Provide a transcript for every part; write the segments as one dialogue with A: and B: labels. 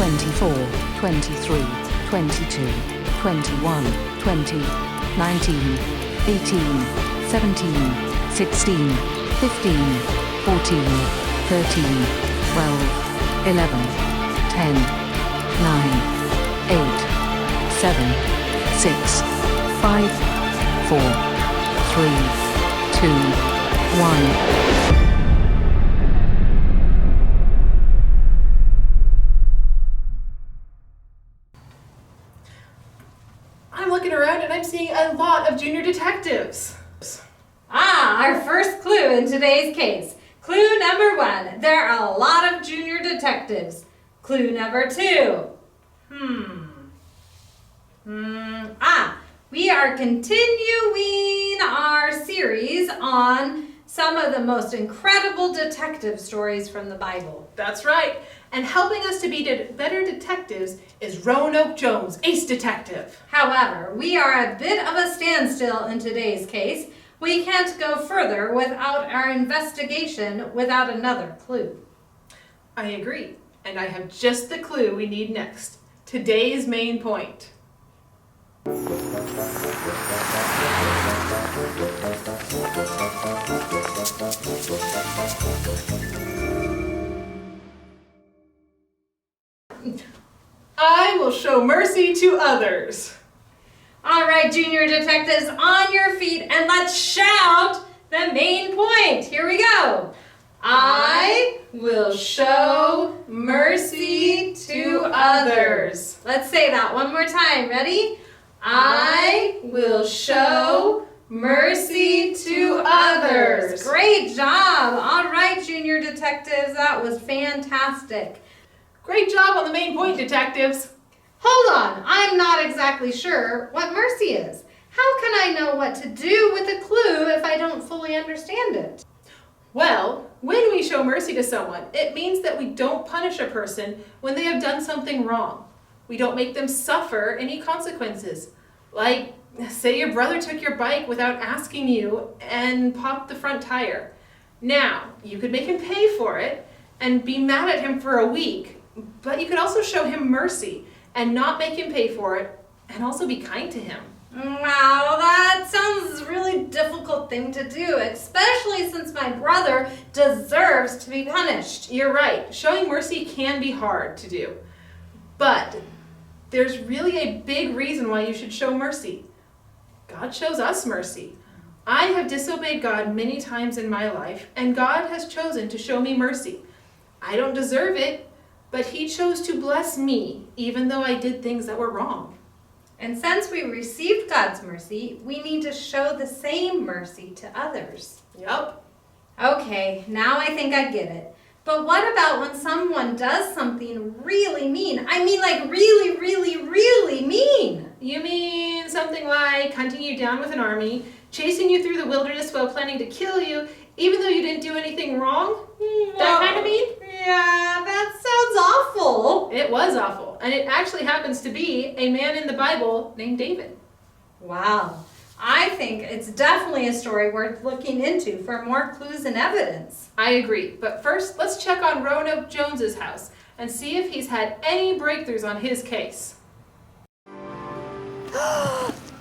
A: 24, 23, 22, 21, 20, 19, 18, 17, 16, 15, 14, 13, 12, 11, 10, 9, 8, 7, 6, 5, 4, 3, 2, 1.
B: I'm looking around and I'm seeing a lot of junior detectives.
C: Our first clue in today's case. Clue number 1, there are a lot of junior detectives. Clue number 2, we are continuing our series on some of the most incredible detective stories from the Bible.
B: That's right. And helping us to be better detectives is Roanoke Jones, ace detective.
C: However, we are a bit of a standstill in today's case. We can't go further without our investigation without another clue.
B: I agree. And I have just the clue we need next. Today's main point. I will show mercy to others.
C: All right, junior detectives, on your feet and let's shout the main point. Here we go. I will show mercy to others. Let's say that one more time. Ready? I will show mercy to others. Great job. All right, junior detectives, that was fantastic.
B: Great job on the main point, detectives.
C: Hold on, I'm not exactly sure what mercy is. How can I know what to do with a clue if I don't fully understand it?
B: Well, when we show mercy to someone, it means that we don't punish a person when they have done something wrong. We don't make them suffer any consequences. Like, say your brother took your bike without asking you and popped the front tire. Now, you could make him pay for it and be mad at him for a week, but you could also show him mercy and not make him pay for it and also be kind to him.
C: Wow, that sounds a really difficult thing to do, especially since my brother deserves to be punished.
B: You're right. Showing mercy can be hard to do. But there's really a big reason why you should show mercy. God shows us mercy. I have disobeyed God many times in my life, and God has chosen to show me mercy. I don't deserve it, but He chose to bless me, even though I did things that were wrong.
C: And since we received God's mercy, we need to show the same mercy to others.
B: Yup.
C: Okay, now I think I get it. But what about when someone does something really mean? I mean, like really, really, really mean.
B: You mean something like hunting you down with an army, chasing you through the wilderness while planning to kill you, even though you didn't do anything wrong? That kind of mean?
C: Yeah, that sounds awful.
B: It was awful. And it actually happens to be a man in the Bible named David.
C: Wow. I think it's definitely a story worth looking into for more clues and evidence.
B: I agree. But first, let's check on Roanoke Jones's house and see if he's had any breakthroughs on his case.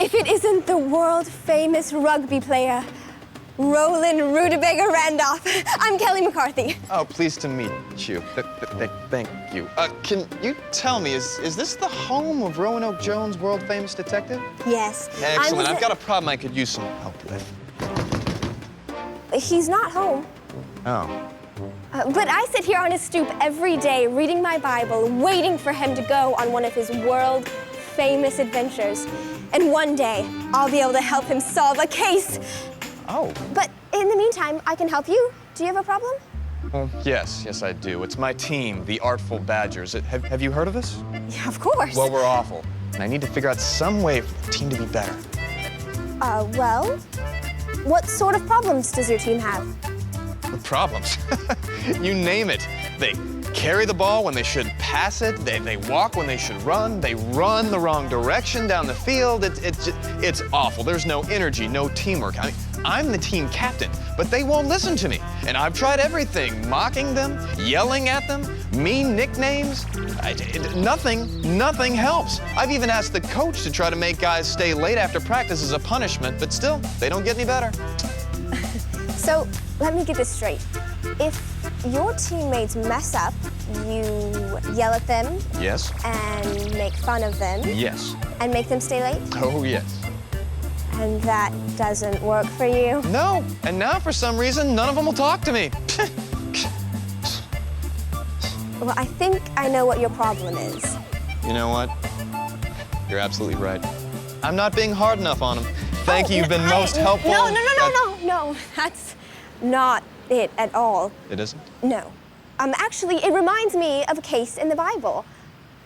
D: If it isn't the world-famous rugby player, Roland Rutabaga Randolph. I'm Kelly McCarthy.
E: Oh, pleased to meet you. Thank you. Can you tell me, is this the home of Roanoke Jones, world-famous detective?
D: Yes.
E: Excellent. I've got a problem I could use some help with.
D: He's not home.
E: Oh.
D: But I sit here on his stoop every day reading my Bible, waiting for him to go on one of his world-famous adventures. And one day, I'll be able to help him solve a case.
E: Oh.
D: But in the meantime, I can help you. Do you have a problem?
E: Well, yes, I do. It's my team, the Artful Badgers. Have you heard of us?
D: Yeah, of course.
E: Well, we're awful. And I need to figure out some way for the team to be better.
D: Well, what sort of problems does your team have?
E: The problems? You name it. They carry the ball when they should pass it. They walk when they should run. They run the wrong direction down the field. It's awful. There's no energy, no teamwork. I mean, I'm the team captain, but they won't listen to me. And I've tried everything, mocking them, yelling at them, Mean nicknames? Nothing helps. I've even asked the coach to try to make guys stay late after practice as a punishment, but still, they don't get any better.
D: So, let me get this straight. If your teammates mess up, you yell at them
E: Yes.
D: and make fun of them
E: Yes.
D: and make them stay late?
E: Oh, yes.
D: And that doesn't work for you?
E: No, and now for some reason, none of them will talk to me.
D: Well, I think I know what your problem is.
E: You know what? You're absolutely right. I'm not being hard enough on them. Thank you, you've been most helpful.
D: No, that's not it at all.
E: It isn't?
D: No. Actually, it reminds me of a case in the Bible.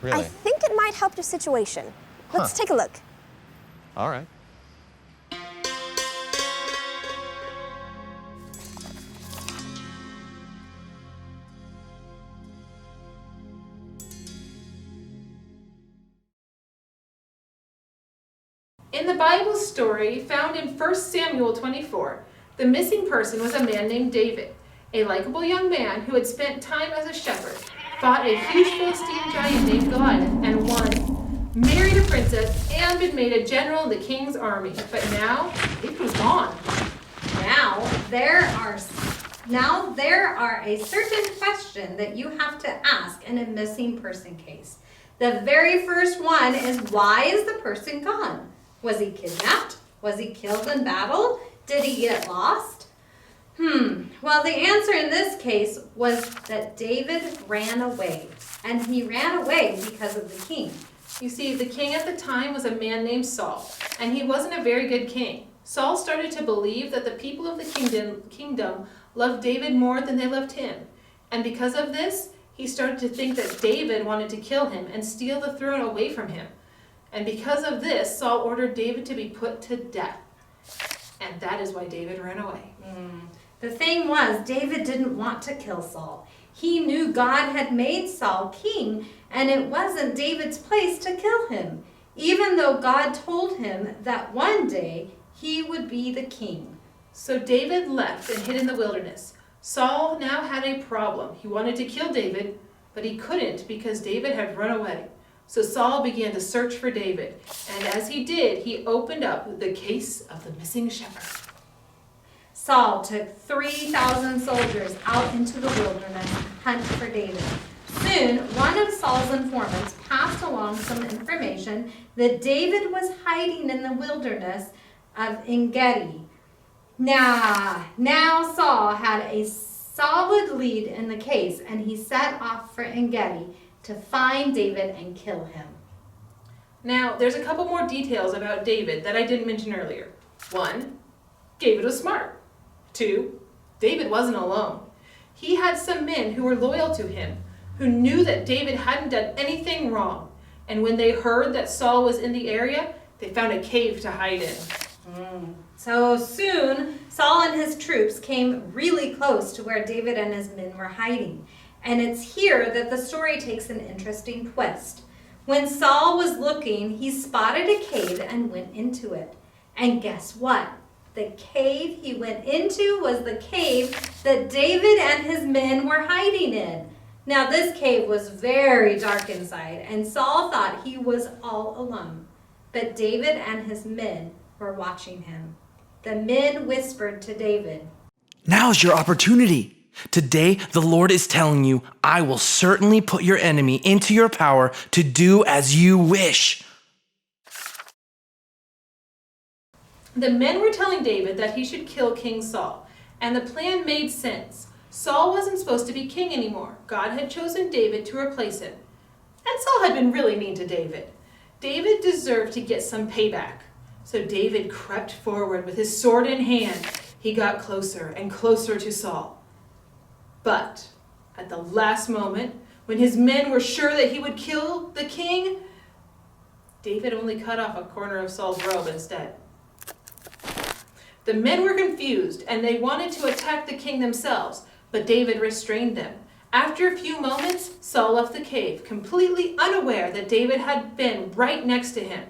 E: Really?
D: I think it might help your situation. Let's take a look.
E: All right.
B: In the Bible story found in 1 Samuel 24, the missing person was a man named David, a likable young man who had spent time as a shepherd, fought a huge Philistine giant named Goliath, and won, married a princess, and been made a general in the king's army. But now, David was gone.
C: Now there are a certain question that you have to ask in a missing person case. The very first one is, why is the person gone? Was he kidnapped? Was he killed in battle? Did he get lost? Well, the answer in this case was that David ran away. And he ran away because of the king.
B: You see, the king at the time was a man named Saul, and he wasn't a very good king. Saul started to believe that the people of the kingdom loved David more than they loved him. And because of this, he started to think that David wanted to kill him and steal the throne away from him. And because of this, Saul ordered David to be put to death. And that is why David ran away.
C: The thing was, David didn't want to kill Saul. He knew God had made Saul king, and it wasn't David's place to kill him, even though God told him that one day he would be the king.
B: So David left and hid in the wilderness. Saul now had a problem. He wanted to kill David, but he couldn't because David had run away. So Saul began to search for David, and as he did, he opened up the case of the missing shepherd.
C: Saul took 3,000 soldiers out into the wilderness to hunt for David. Soon, one of Saul's informants passed along some information that David was hiding in the wilderness of En-Gedi. Now Saul had a solid lead in the case, and he set off for En-Gedi to find David and kill him.
B: Now, there's a couple more details about David that I didn't mention earlier. 1, David was smart. 2, David wasn't alone. He had some men who were loyal to him, who knew that David hadn't done anything wrong. And when they heard that Saul was in the area, they found a cave to hide in.
C: So soon, Saul and his troops came really close to where David and his men were hiding. And it's here that the story takes an interesting twist. When Saul was looking, he spotted a cave and went into it. And guess what? The cave he went into was the cave that David and his men were hiding in. Now this cave was very dark inside, and Saul thought he was all alone. But David and his men were watching him. The men whispered to David,
F: "Now's your opportunity. Today, the Lord is telling you, I will certainly put your enemy into your power to do as you wish."
B: The men were telling David that he should kill King Saul, and the plan made sense. Saul wasn't supposed to be king anymore. God had chosen David to replace him. And Saul had been really mean to David. David deserved to get some payback. So David crept forward with his sword in hand. He got closer and closer to Saul. But at the last moment, when his men were sure that he would kill the king, David only cut off a corner of Saul's robe instead. The men were confused, and they wanted to attack the king themselves, but David restrained them. After a few moments, Saul left the cave, completely unaware that David had been right next to him.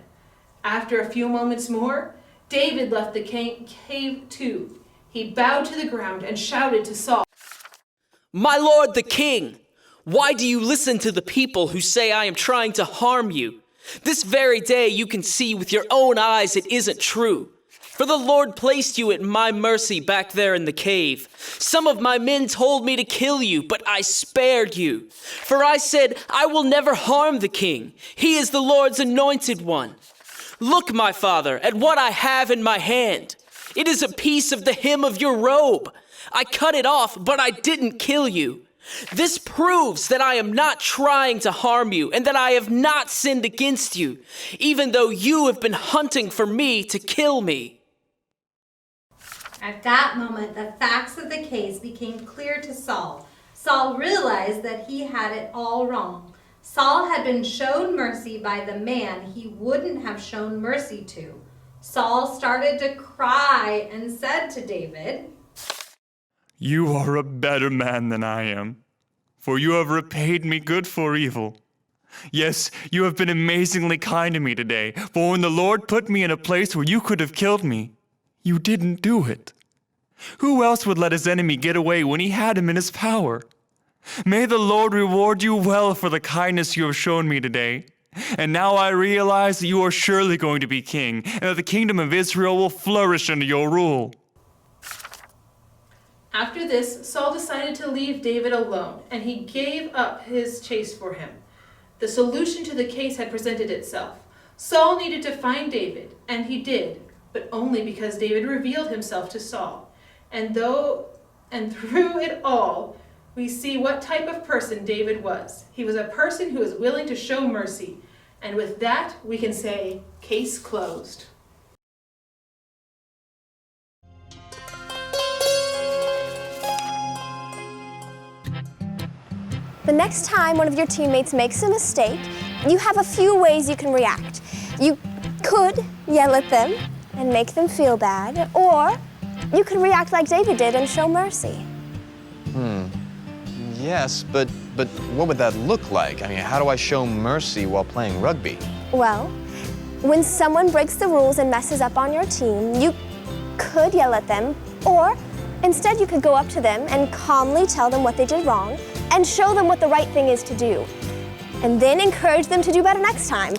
B: After a few moments more, David left the cave too. He bowed to the ground and shouted to Saul,
G: "My lord the king, Why do you listen to the people who say I am trying to harm you? This very day you can see with your own eyes it isn't true. For the Lord placed you at my mercy back there in the cave. Some of my men told me to kill you, but I spared you. For I said, I will never harm the king. He is the Lord's anointed one. Look, my father, at what I have in my hand. It is a piece of the hem of your robe. I cut it off, but I didn't kill you. This proves that I am not trying to harm you and that I have not sinned against you, even though you have been hunting for me to kill me.
C: At that moment, the facts of the case became clear to Saul. Saul realized that he had it all wrong. Saul had been shown mercy by the man he wouldn't have shown mercy to. Saul started to cry and said to David,
H: "You are a better man than I am, for you have repaid me good for evil. Yes, you have been amazingly kind to me today, for when the Lord put me in a place where you could have killed me, you didn't do it. Who else would let his enemy get away when he had him in his power? May the Lord reward you well for the kindness you have shown me today. And now I realize that you are surely going to be king, and that the kingdom of Israel will flourish under your rule."
B: After this, Saul decided to leave David alone, and he gave up his chase for him. The solution to the case had presented itself. Saul needed to find David, and he did, but only because David revealed himself to Saul. And through it all, we see what type of person David was. He was a person who was willing to show mercy. And with that, we can say, case closed.
D: The next time one of your teammates makes a mistake, you have a few ways you can react. You could yell at them and make them feel bad, or you could react like David did and show mercy.
E: Yes, but what would that look like? I mean, how do I show mercy while playing rugby?
D: Well, when someone breaks the rules and messes up on your team, you could yell at them, or instead you could go up to them and calmly tell them what they did wrong and show them what the right thing is to do. And then encourage them to do better next time.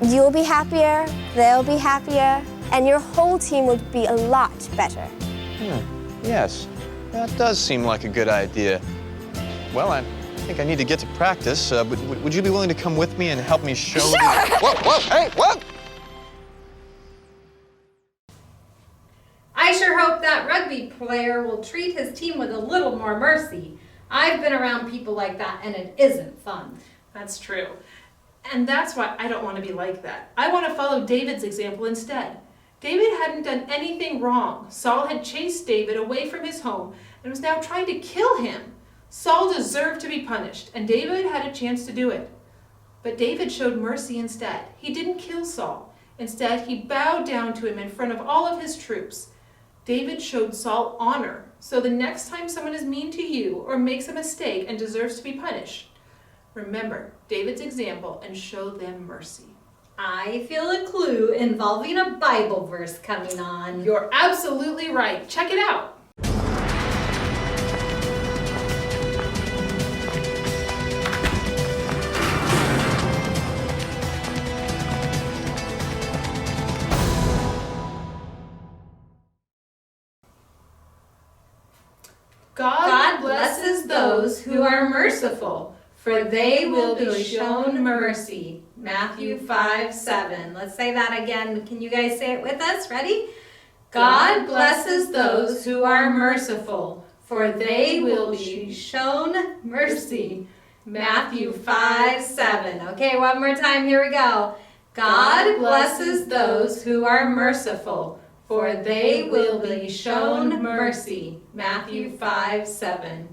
D: You'll be happier, they'll be happier, and your whole team will be a lot better.
E: Yes, that does seem like a good idea. Well, I think I need to get to practice. Would you be willing to come with me and help me show?
D: Sure.
E: Whoa, hey, what?
C: I sure hope that rugby player will treat his team with a little more mercy. I've been around people like that, and it isn't fun.
B: That's true. And that's why I don't want to be like that. I want to follow David's example instead. David hadn't done anything wrong. Saul had chased David away from his home and was now trying to kill him. Saul deserved to be punished, and David had a chance to do it. But David showed mercy instead. He didn't kill Saul. Instead, he bowed down to him in front of all of his troops. David showed Saul honor, so the next time someone is mean to you or makes a mistake and deserves to be punished, remember David's example and show them mercy.
C: I feel a clue involving a Bible verse coming on.
B: You're absolutely right. Check it out. God blesses those who are merciful, for they will be shown mercy.
C: Matthew 5:7. Let's say that again. Can you guys say it with us? Ready? God blesses those who are merciful, for they will be shown mercy. Matthew 5:7. Okay, one more time. Here we go. God blesses those who are merciful, for they will be shown mercy. Matthew 5:7.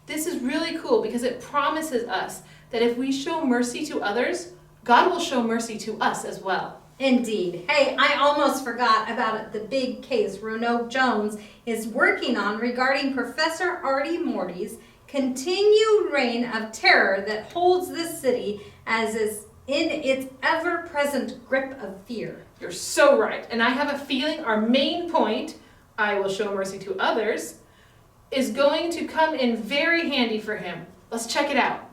B: This is really cool because it promises us that if we show mercy to others, God will show mercy to us as well.
C: Indeed. Hey, I almost forgot about the big case Roanoke Jones is working on regarding Professor Artie Morty's continued reign of terror that holds this city as is in its ever-present grip of fear.
B: You're so right, and I have a feeling our main point, I will show mercy to others, is going to come in very handy for him. Let's check it out.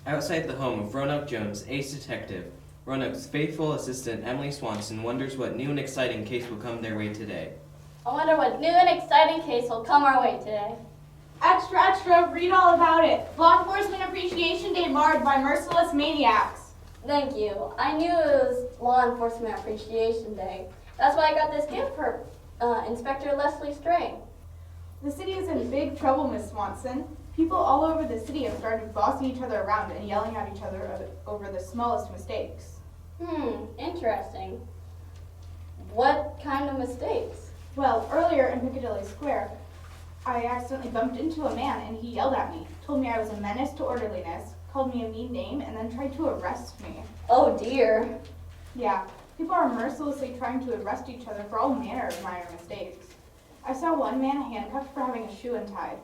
I: Outside the home of Roanoke Jones, ace detective, Roanoke's faithful assistant Emily Swanson wonders what new and exciting case will come their way today.
J: I wonder what new and exciting case will come our way today.
K: Extra, extra, read all about it. Law Enforcement Appreciation Day marred by merciless maniacs.
J: Thank you. I knew it was Law Enforcement Appreciation Day. That's why I got this gift for Inspector Leslie Stray.
K: The city is in big trouble, Miss Swanson. People all over the city have started bossing each other around and yelling at each other over the smallest mistakes.
J: Interesting. What kind of mistakes?
K: Well, earlier in Piccadilly Square, I accidentally bumped into a man and he yelled at me, told me I was a menace to orderliness, called me a mean name, and then tried to arrest me.
J: Oh dear.
K: Yeah, people are mercilessly trying to arrest each other for all manner of minor mistakes. I saw one man handcuffed for having a shoe untied.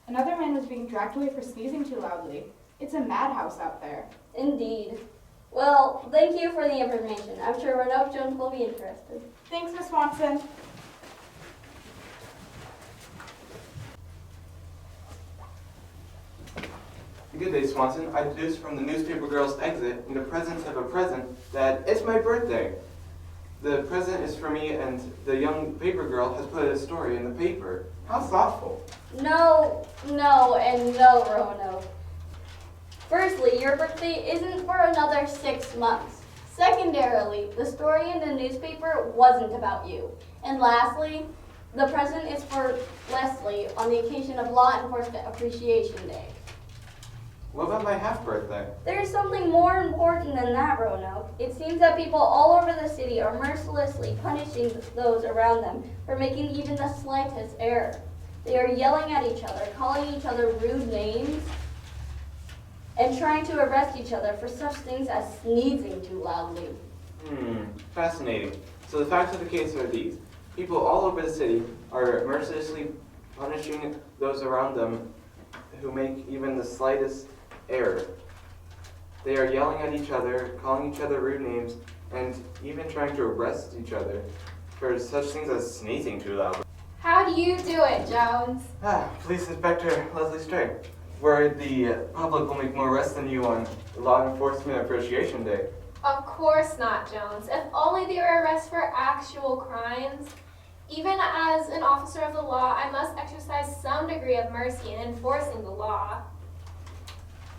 K: Another man was being dragged away for sneezing too loudly. It's a madhouse out there.
J: Indeed. Well, thank you for the information. I'm sure Roanoke Jones will be interested.
K: Thanks, Miss Swanson.
L: Good day, Swanson. I deduced from the newspaper girl's exit in the presence of a present that it's my birthday. The present is for me, and the young paper girl has put a story in the paper. How thoughtful.
J: No, and no, Roanoke. Firstly, your birthday isn't for another 6 months. Secondarily, the story in the newspaper wasn't about you. And lastly, the present is for Leslie on the occasion of Law Enforcement Appreciation Day.
L: What about my half-birthday?
J: There's something more important than that, Roanoke. It seems that people all over the city are mercilessly punishing those around them for making even the slightest error. They are yelling at each other, calling each other rude names, and trying to arrest each other for such things as sneezing too loudly.
L: Fascinating. So the facts of the case are these. People all over the city are mercilessly punishing those around them who make even the slightest error. They are yelling at each other, calling each other rude names, and even trying to arrest each other for such things as sneezing too loud.
K: How do you do it, Jones?
L: Police Inspector Leslie Stray. Worried the public will make more arrests than you on Law Enforcement Appreciation Day.
M: Of course not, Jones. If only they were arrests for actual crimes. Even as an officer of the law, I must exercise some degree of mercy in enforcing the law.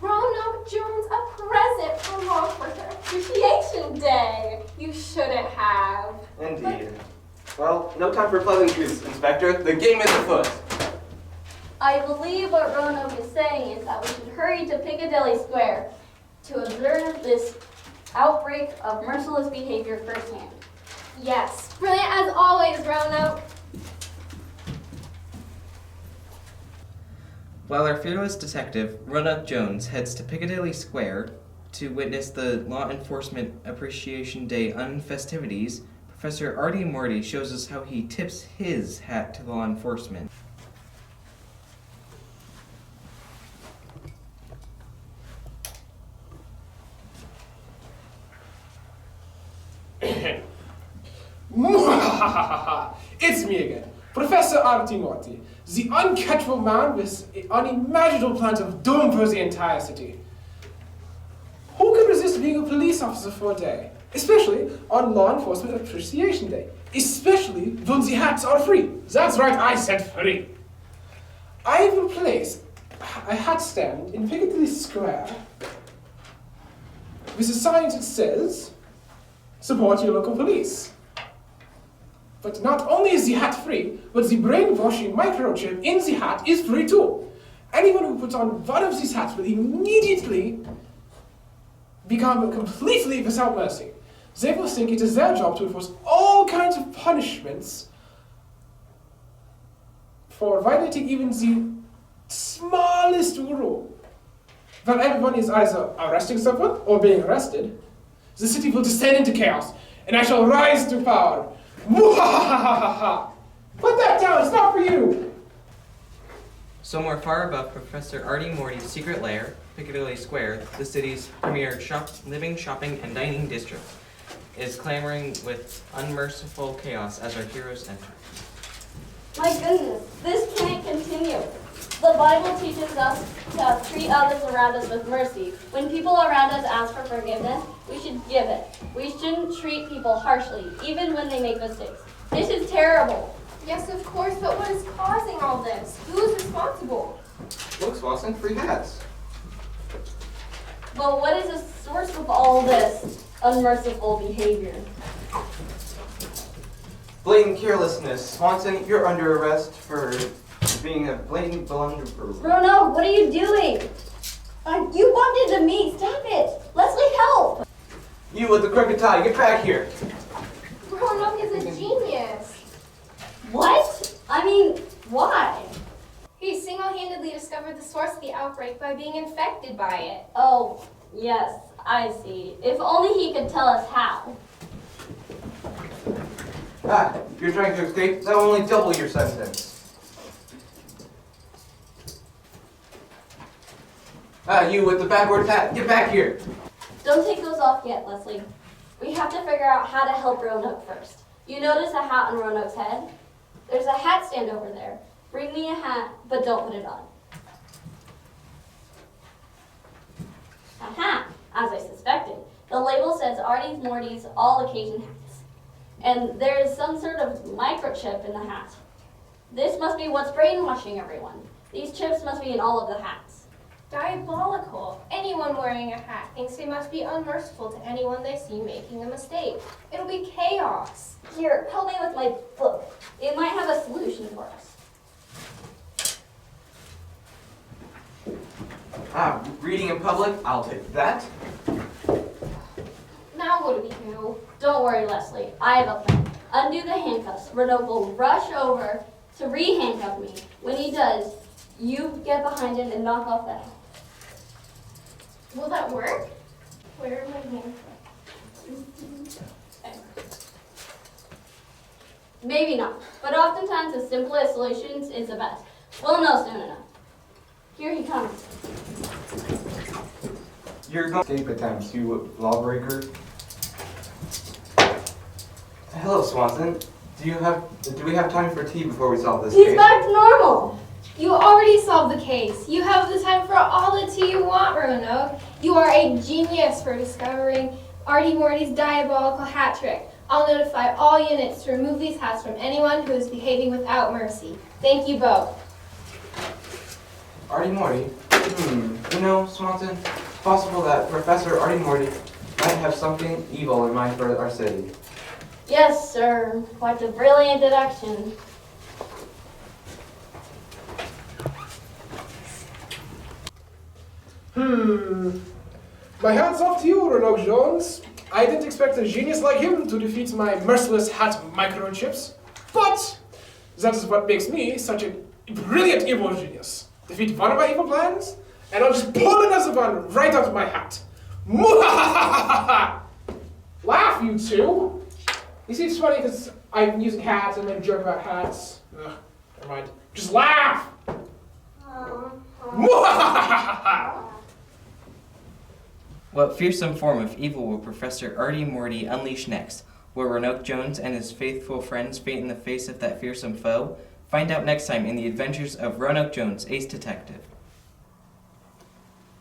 M: Roanoke Jones, a present for Law Enforcement Appreciation Day. You shouldn't have.
L: Indeed. Well, no time for pleasantries, Inspector. The game is afoot.
J: I believe what Roanoke is saying is that we should hurry to Piccadilly Square to observe this outbreak of merciless behavior firsthand.
M: Yes, brilliant as always, Roanoke.
I: While our fearless detective, Roanoke Jones, heads to Piccadilly Square to witness the Law Enforcement Appreciation Day festivities, Professor Artie Morty shows us how he tips his hat to law enforcement.
N: It's me again, Professor Artie Morty, the uncatchable man with unimaginable plans of doom for the entire city. Who can resist being a police officer for a day? Especially on Law Enforcement Appreciation Day. Especially when the hats are free. That's right, I said free. I will place a hat stand in Piccadilly Square with a sign that says, support your local police. But not only is the hat free, but the brainwashing microchip in the hat is free too. Anyone who puts on one of these hats will immediately become completely without mercy. They will think it is their job to enforce all kinds of punishments for violating even the smallest rule. When everyone is either arresting someone or being arrested, the city will descend into chaos, and I shall rise to power. Mwahahaha! Put that down, it's not for you!
I: Somewhere far above Professor Artie Morty's secret lair, Piccadilly Square, the city's premier living, shopping, and dining district, is clamoring with unmerciful chaos as our heroes enter.
J: My goodness, this can't continue. The Bible teaches us to treat others around us with mercy. When people around us ask for forgiveness, we should give it. We shouldn't treat people harshly, even when they make mistakes. This is terrible.
M: Yes, of course, but what is causing all this? Who is responsible?
L: Look, Swanson, free hats.
J: But what is the source of all this unmerciful behavior?
L: Blatant carelessness. Swanson, you're under arrest for being a blatant blunderer.
J: Roanoke, what are you doing? You bumped into me. Stop it. Leslie, help.
L: You with the crooked tie, get back here.
M: Roanoke is a genius.
J: What? I mean, why?
M: He single-handedly discovered the source of the outbreak by being infected by it.
J: Oh, yes, I see. If only he could tell us how.
L: Ah, you're trying to escape? That will only double your sentence. Ah, you with the backwards hat, get back here.
J: Don't take those off yet, Leslie. We have to figure out how to help Roanoke first. You notice a hat on Roanoke's head? There's a hat stand over there. Bring me a hat, but don't put it on. Aha! As I suspected. The label says Artie Morty's all occasion hats. And there is some sort of microchip in the hat. This must be what's brainwashing everyone. These chips must be in all of the hats.
M: Diabolical. Anyone wearing a hat thinks they must be unmerciful to anyone they see making a mistake. It'll be chaos.
J: Here, help me with my book. It might have a solution for us.
L: Ah, reading in public, I'll take that.
M: Now what do we do?
J: Don't worry, Leslie. I have a plan. Undo the handcuffs. Roanoke will rush over to re-handcuff me. When he does, you get behind him and knock off that hat.
M: Will that work? Where are my handcuffs?
J: Okay. Maybe not, but oftentimes the simplest solutions is the best. Well, no, soon enough. Here he comes.
L: You're going to escape attempts, you lawbreaker. Hello, Swanson. Do we have time for tea before we solve this
J: He's
L: case?
J: back to normal.
M: You already solved the case. You have the time for all the tea you want, Roanoke. You are a genius for discovering Artie Morty's diabolical hat trick. I'll notify all units to remove these hats from anyone who is behaving without mercy. Thank you both.
L: Artie Morty? You know, Swanson, it's possible that Professor Artie Morty might have something evil in mind for our city.
J: Yes, sir. Quite a brilliant deduction.
N: My hat's off to you, Roanoke Jones. I didn't expect a genius like him to defeat my merciless hat microchips. But that is what makes me such a brilliant evil genius. Defeat one of my evil plans, and I'll just pull another one right out of my hat. Laugh, you two. You see, it's funny because I'm using hats and then joke about hats. Ugh, never mind. Just laugh!
I: What fearsome form of evil will Professor Artie Morty unleash next? Will Roanoke Jones and his faithful friends faint in the face of that fearsome foe? Find out next time in the adventures of Roanoke Jones, Ace Detective.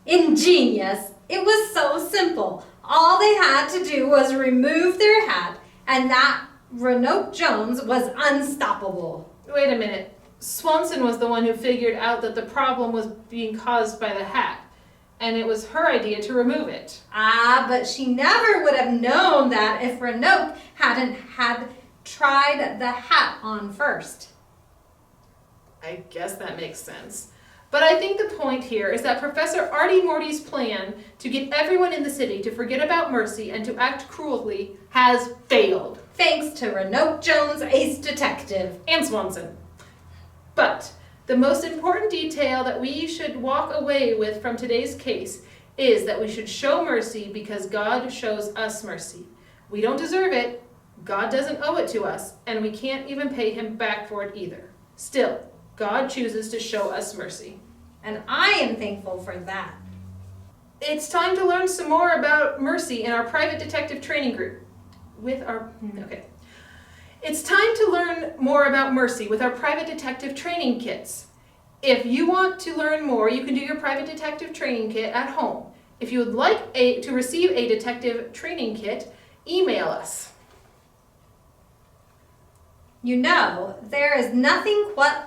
C: Ingenious. It was so simple. All they had to do was remove their hat, and that Roanoke Jones was unstoppable.
B: Wait a minute. Swanson was the one who figured out that the problem was being caused by the hat, and it was her idea to remove it.
C: Ah, but she never would have known that if Roanoke hadn't had tried the hat on first.
B: I guess that makes sense. But I think the point here is that Professor Artie Morty's plan to get everyone in the city to forget about mercy and to act cruelly has failed.
C: Thanks to Roanoke Jones, ace detective.
B: And Swanson. But the most important detail that we should walk away with from today's case is that we should show mercy because God shows us mercy. We don't deserve it, God doesn't owe it to us, and we can't even pay him back for it either. Still, God chooses to show us mercy.
C: And I am thankful for that.
B: It's time to learn some more about mercy in our private detective training group. It's time to learn more about mercy with our private detective training kits. If you want to learn more, you can do your private detective training kit at home. If you would like to receive a detective training kit, email us.
C: You know, there is nothing quite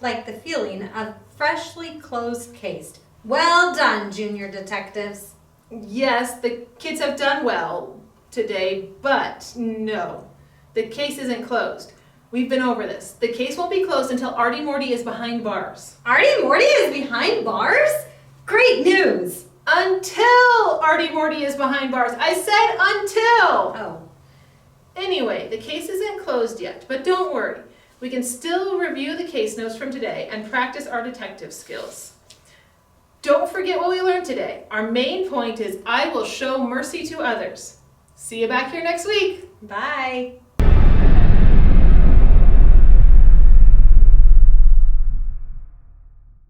C: like the feeling of freshly closed case. Well done, junior detectives.
B: Yes, the kids have done well today, but no, the case isn't closed. We've been over this. The case won't be closed until Artie Morty is behind bars.
C: Artie Morty is behind bars? Great news!
B: Until Artie Morty is behind bars. I said until!
C: Oh.
B: Anyway, the case isn't closed yet, but don't worry. We can still review the case notes from today and practice our detective skills. Don't forget what we learned today. Our main point is I will show mercy to others. See you back here next week.
C: Bye.